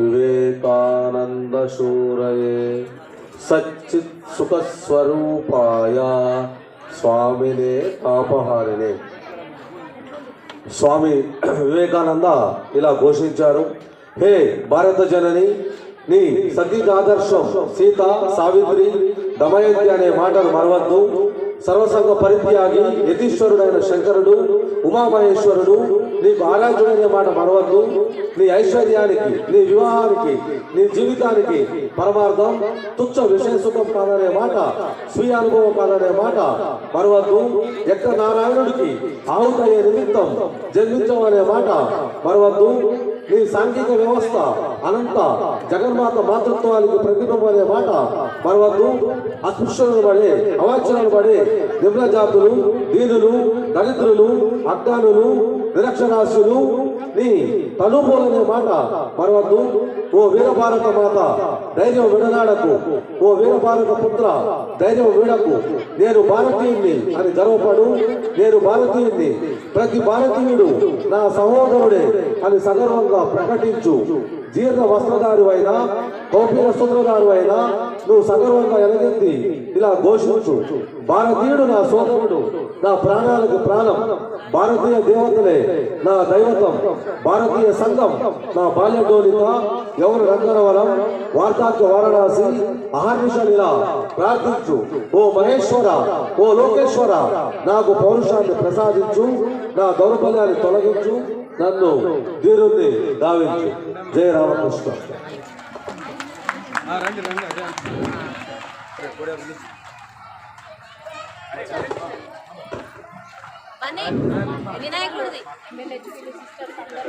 विवेकानंद शूरये सच्चित् सुख स्वरूपाय स्वामिने तापहारिणे. స్వామి వివేకానంద ఇలా ఘోషించారు, హే భారత జనని, నీ సతీక ఆదర్శం సీత, సావిత్రి, దమయంతి అనే మాటను మరవద్దు. సర్వసంగ పరిత్యాగి యతీశ్వరుడైన శంకరుడు, ఉమామహేశ్వరుడు నీకు ఆరాధ్యుడనే మాట మరవద్దు. నీ ఐశ్వర్యానికి, నీ వివాహానికి, నీ జీవితానికి పరమార్థం తుచ్చ విషయ సుఖం కాదనే మాట, స్వీయ అనుభవం కాదనే మాట మరవద్దు. ఎక్కడ నారాయణుడికి ఆహుతయ్యే నిమిత్తం జన్మించమనే మాట మరవద్దు. నీ సాంఘిక వ్యవస్థ అనంత జగన్మాత మాతృత్వానికి ప్రతిబింబం అనే మాట మరవద్దు. అస్పృశ్యులను పడే, అవాచ్యాలను పడే నిమ్న జాతులు, దీనులు, దళితులు, అజ్ఞానులు, నిరక్షరాస్యులు నీ తనుపోలనే మాట మరవద్దు. ఓ వీర భారత మాత, ధైర్యం విడనాడకు. ఓ వీర భారత పుత్ర, ధైర్యం వీడకు. నేను భారతీయుణ్ణి అని గర్వపడు. నేను భారతీయుణ్ణి, ప్రతి భారతీయుడు నా సహోదరుడే అని సగర్వంగా ప్రకటించు. జీర్ణ వస్త్రదారు అయినా, కౌపీన సూత్రదారు అయినా నువ్వు సగర్వంగా ఎలగెత్తి ఇలా ఘోషించు, భారతీయుడు నా సోదరుడు, నా ప్రాణాలకు ప్రాణం. భారతీయ దేవతలే నా దైవతం. భారతీయ సంఘం నా బాల్యడోలిక. ఎవరు రంగనవరం, వార్తాక్య వారణాసి అహర్నిశలిలా ప్రార్థించు. ఓ మహేశ్వర, ఓ లోకేశ్వర, నాకు పౌరుషాన్ని ప్రసాదించు. నా దౌర్బల్యాన్ని తొలగించు. నన్ను ధీరుణ్ణి గావించు. జయ Ramakrishna.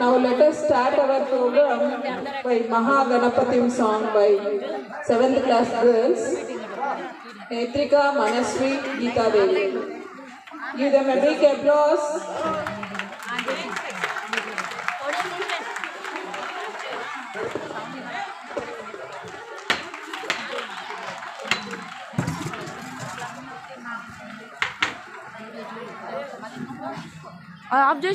Now let us start our program by Mahaganapatim song by 7th class girls Netrika, Manasvi, Geeta Devi. Give them a big applause. आप जो